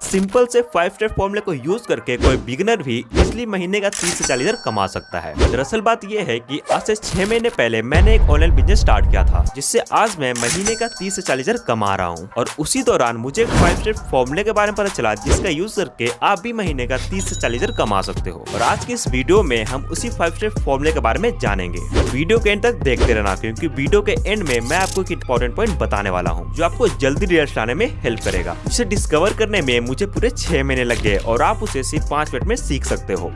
Simple से 5 step फॉर्मूले को यूज करके कोई बिगिनर भी इजली महीने का 30 से 40 हजार कमा सकता है। दरअसल बात यह है कि आज से 6 महीने पहले मैंने एक ऑनलाइन बिजनेस स्टार्ट किया था, जिससे आज मैं महीने का 30 से 40 हजार कमा रहा हूँ। और उसी दौरान मुझे एक 5 स्टेप फॉर्मूले के बारे में पता चला, जिसका यूज करके आप भी महीने का 30 से 40 हजार कमा सकते हो। और आज की इस वीडियो में हम उसी 5 स्टेप फॉर्मूले के बारे में जानेंगे। वीडियो के एंड तक देखते रहना, क्योंकि वीडियो के एंड में मैं आपको एक इंपॉर्टेंट पॉइंट बताने वाला हूँ, जो आपको जल्दी रिजल्ट लाने में हेल्प करेगा। इसे डिस्कवर करने में मुझे पूरे 6 महीने लग गए और आप उसे सिर्फ 5 मिनट में सीख सकते हो।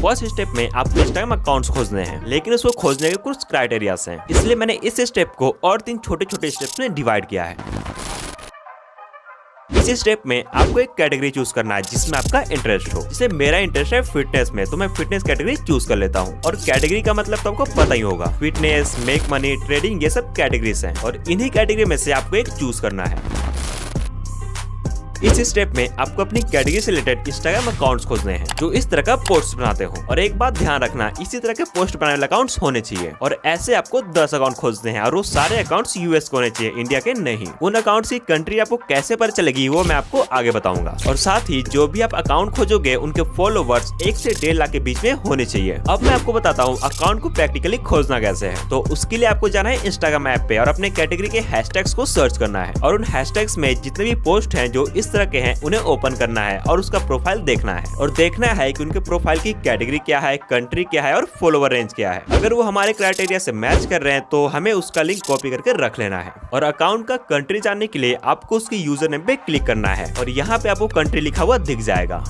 फर्स्ट स्टेप में आपको इंस्टाग्राम अकाउंट्स खोजने हैं, लेकिन उसको खोजने के कुछ क्राइटेरियाज हैं, इसलिए मैंने इस स्टेप को और 3 छोटे छोटे स्टेप्स में डिवाइड किया है। इस स्टेप में आपको एक कैटेगरी चूज करना है जिसमें आपका इंटरेस्ट हो। जैसे मेरा इंटरेस्ट है फिटनेस में, तो मैं फिटनेस कैटेगरी चूज कर लेता हूँ। और कैटेगरी का मतलब तो आपको पता ही होगा, फिटनेस, मेक मनी, ट्रेडिंग, ये सब कैटेगरीज हैं। और इन्हीं कैटेगरी में से आपको एक चूज करना है। इस स्टेप में आपको अपनी कैटेगरी से रिलेटेड इंस्टाग्राम अकाउंट्स खोजने हैं जो इस तरह का पोस्ट बनाते हो। और एक बात ध्यान रखना, इसी तरह के पोस्ट बनाने वाले अकाउंट्स होने चाहिए। और ऐसे आपको 10 अकाउंट खोजने हैं, और वो सारे अकाउंट्स यूएस के होने चाहिए, इंडिया के नहीं। उन अकाउंट्स की कंट्री आपको कैसे पता चलेगी वो मैं आपको आगे बताऊंगा। और साथ ही जो भी आप अकाउंट खोजोगे उनके फॉलोवर्स 1 से 1.5 लाख के बीच में होने चाहिए। अब मैं आपको बताता हूँ अकाउंट को प्रैक्टिकली खोजना कैसे है। तो उसके लिए आपको जाना है इंस्टाग्राम ऐप पे और अपने कैटेगरी के हैशटैग्स को सर्च करना है। और उन हैशटैग्स में जितने भी पोस्ट हैं जो इस तरह के हैं उन्हें ओपन करना है और उसका प्रोफाइल देखना है। और देखना है कि उनके प्रोफाइल की कैटेगरी क्या है, कंट्री क्या है और फॉलोवर रेंज क्या है। अगर वो हमारे क्राइटेरिया से मैच कर रहे हैं तो हमें उसका लिंक कॉपी करके रख लेना है। और अकाउंट का कंट्री जानने के लिए आपको उसकी यूजर नेम पे क्लिक करना है और यहाँ पे आपको कंट्री लिखा हुआ दिख जाएगा।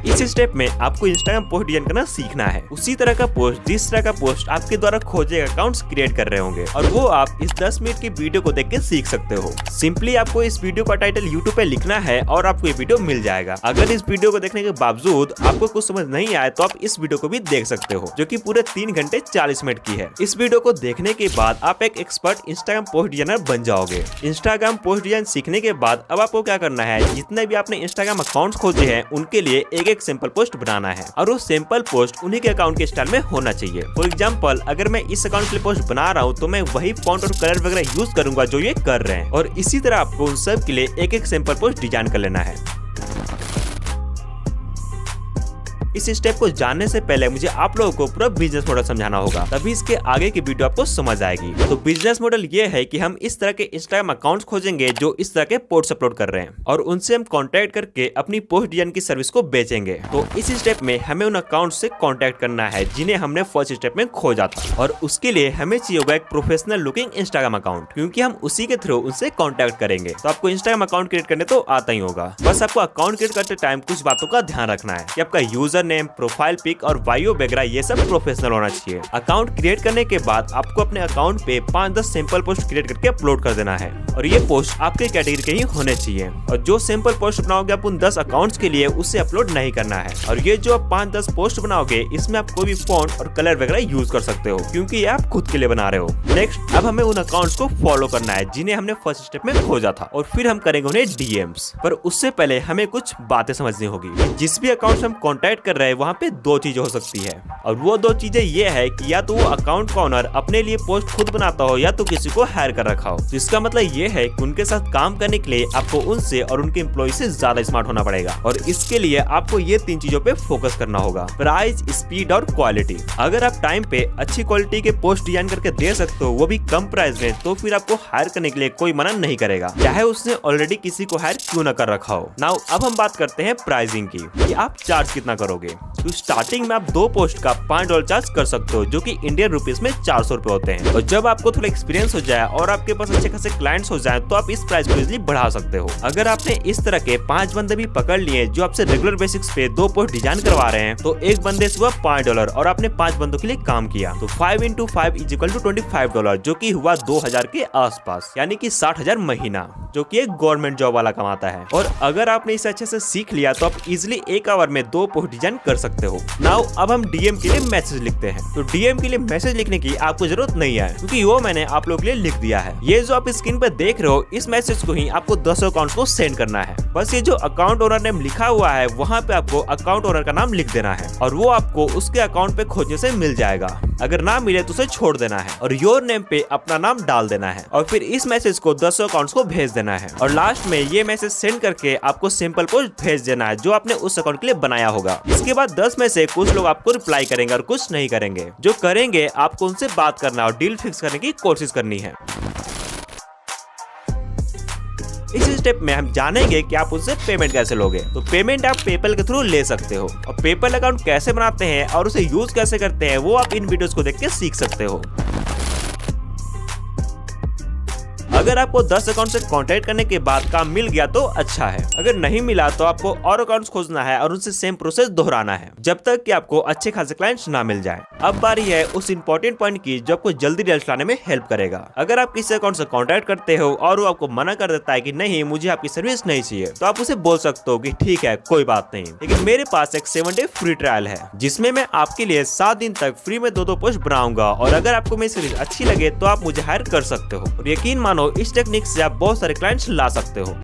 इस स्टेप में आपको इंस्टाग्राम पोस्ट डिजाइन करना सीखना है, उसी तरह का पोस्ट जिस तरह का पोस्ट आपके द्वारा खोजे अकाउंट्स क्रिएट कर रहे होंगे। और वो आप इस 10 मिनट की वीडियो को देख के सीख सकते हो। सिंपली आपको इस वीडियो का टाइटल यूट्यूब पे लिखना है और आपको ये वीडियो मिल जाएगा। अगर इस वीडियो को देखने के बावजूद आपको कुछ समझ नहीं आए तो आप इस वीडियो को भी देख सकते हो, जो कि पूरे 3 घंटे 40 मिनट की है। इस वीडियो को देखने के बाद आप एक एक्सपर्ट इंस्टाग्राम पोस्ट डिजाइनर बन जाओगे। इंस्टाग्राम पोस्ट डिजाइन सीखने के बाद अब आपको क्या करना है, जितने भी आपने इंस्टाग्राम अकाउंट्स खोजे हैं उनके लिए एक सिंपल पोस्ट बनाना है। और वो सिंपल पोस्ट उन्हीं के अकाउंट के स्टाइल में होना चाहिए। फॉर एग्जांपल, अगर मैं इस अकाउंट के लिए पोस्ट बना रहा हूँ तो मैं वही फॉन्ट और कलर वगैरह यूज करूंगा जो ये कर रहे हैं। और इसी तरह आपको उन सब के लिए एक सिंपल पोस्ट डिजाइन कर लेना है। इस स्टेप को जानने से पहले मुझे आप लोगों को पूरा बिजनेस मॉडल समझाना होगा, तभी इसके आगे की वीडियो आपको समझ आएगी। तो बिजनेस मॉडल ये है कि हम इस तरह के इंस्टाग्राम अकाउंट्स खोजेंगे जो इस तरह के पोस्ट अपलोड कर रहे हैं, और उनसे हम कांटेक्ट करके अपनी पोस्ट डिजाइन की सर्विस को बेचेंगे। तो इस स्टेप में हमें उन अकाउंट से कांटेक्ट करना है जिन्हें हमने फर्स्ट स्टेप में खोजा था। और उसके लिए हमें चाहिए होगा एक प्रोफेशनल लुकिंग इंस्टाग्राम अकाउंट, क्योंकि हम उसी के थ्रू उनसे कांटेक्ट करेंगे। तो आपको इंस्टाग्राम अकाउंट क्रिएट करने तो आता ही होगा, बस आपको अकाउंट क्रिएट करते टाइम कुछ बातों का ध्यान रखना है कि आपका यूजर नेम, प्रोफाइल पिक और बायो वगैरह ये सब प्रोफेशनल होना चाहिए। अकाउंट क्रिएट करने के बाद आपको अपने अकाउंट पे 5-10 सिंपल पोस्ट क्रिएट करके अपलोड कर देना है। और ये पोस्ट आपके कैटेगरी के ही होने चाहिए। और जो सिंपल पोस्ट बनाओगे आप उन 10 अकाउंट्स के लिए, उससे अपलोड नहीं करना है। और ये जो आप 5-10 पोस्ट बनाओगे इसमें आप कोई भी फॉन्ट और कलर वगैरह यूज कर सकते हो, क्योंकि ये आप खुद के लिए बना रहे हो। नेक्स्ट, अब हमें उन अकाउंट्स को फॉलो करना है जिन्हें हमने फर्स्ट स्टेप में खोजा था, और फिर हम करेंगे उन्हें डीएम्स। पर उससे पहले हमें कुछ बातें समझनी होगी। जिस भी अकाउंट से हम कॉन्टेक्ट कर रहे हैं वहाँ पे 2 चीजें हो सकती है, और वो 2 चीजें ये है कि या तो वो अकाउंट का ओनर अपने लिए पोस्ट खुद बनाता हो या तो किसी को हायर कर रखा हो। तो इसका मतलब ये है कि उनके साथ काम करने के लिए आपको उनसे और उनके एम्प्लॉय से ज्यादा स्मार्ट होना पड़ेगा। और इसके लिए आपको ये 3 चीजों पे फोकस करना होगा, प्राइस, स्पीड और क्वालिटी। अगर आप टाइम पे अच्छी क्वालिटी के पोस्ट डिजाइन करके दे सकते हो, वो भी कम प्राइस में, तो फिर आपको हायर करने के लिए कोई मना नहीं करेगा, चाहे उसने ऑलरेडी किसी को हायर क्यों न कर रखा हो। नाउ अब हम बात करते हैं प्राइसिंग की, कि आप चार्ज कितना करोगे। तो स्टार्टिंग में आप 2 पोस्ट का $5 चार्ज कर सकते हो, जो कि इंडियन रुपीस में 400 रुपए होते हैं। और जब आपको थोड़ा एक्सपीरियंस हो जाए और आपके पास अच्छे खासे क्लाइंट्स हो जाए तो आप इस प्राइस को इजीली बढ़ा सकते हो। अगर आपने इस तरह के 5 बंदे भी पकड़ लिए जो आपसे रेगुलर बेसिक्स पे 2 पोस्ट डिजाइन करवा रहे हैं, तो एक बंदे से हुआ $5 और आपने 5 बंदों के लिए काम किया, तो 5 × 5 = $25, जो कि हुआ 2000 के आसपास, यानी कि 60,000 महीना, जो कि एक गवर्नमेंट जॉब वाला कमाता है। और अगर आपने इसे अच्छे से सीख लिया तो आप इजिली 1 आवर में 2 पोस्ट डिजाइन कर सकते हो। नाउ अब हम डीएम के लिए मैसेज लिखते हैं। तो डीएम के लिए मैसेज लिखने की आपको जरूरत नहीं है, क्योंकि वो मैंने आप लोगों के लिए लिख दिया है। ये जो आप स्क्रीन पर देख रहे हो, इस मैसेज को ही आपको 10 अकाउंट्स को सेंड करना है। बस ये जो अकाउंट ओनर नेम लिखा हुआ है वहाँ पे आपको अकाउंट ओनर का नाम लिख देना है, और वो आपको उसके अकाउंट पे खोजने से मिल जाएगा। अगर ना मिले तो उसे छोड़ देना है और योर नेम पे अपना नाम डाल देना है और फिर इस मैसेज को 10 अकाउंट्स को भेज देना है और लास्ट में ये मैसेज सेंड करके आपको सिंपल पोस्ट भेज देना है जो आपने उस अकाउंट के लिए बनाया होगा। इसके बाद 10 में से कुछ लोग आपको रिप्लाई करेंगे और कुछ नहीं करेंगे। जो करेंगे आपको उनसे बात करना और डील फिक्स करने की कोशिश करनी है। इस स्टेप में हम जानेंगे कि आप उससे पेमेंट कैसे लोगे। तो पेमेंट आप पेपल के थ्रू ले सकते हो और पेपल अकाउंट कैसे बनाते हैं और उसे यूज कैसे करते हैं वो आप इन वीडियोस को देख के सीख सकते हो। अगर आपको 10 अकाउंट से कांटेक्ट करने के बाद काम मिल गया तो अच्छा है, अगर नहीं मिला तो आपको और अकाउंट्स खोजना है और उनसे सेम प्रोसेस दोहराना है जब तक कि आपको अच्छे खासे क्लाइंट्स ना मिल जाए। अब बारी है उस इंपॉर्टेंट पॉइंट की जो आपको जल्दी रिजल्ट लाने में हेल्प करेगा। अगर आप किसी अकाउंट से कांटेक्ट करते हो और वो आपको मना कर देता है कि नहीं मुझे आपकी सर्विस नहीं चाहिए, तो आप उसे बोल सकते हो कि ठीक है कोई बात नहीं, लेकिन मेरे पास एक 7 डे फ्री ट्रायल है जिसमें मैं आपके लिए 7 दिन तक फ्री में 2 पोस्ट बनाऊंगा और अगर आपको मेरी सर्विस अच्छी लगे तो आप मुझे हायर कर सकते हो और यकीन मानो इस टेक्निक से आप बहुत सारे क्लाइंट्स ला सकते हो।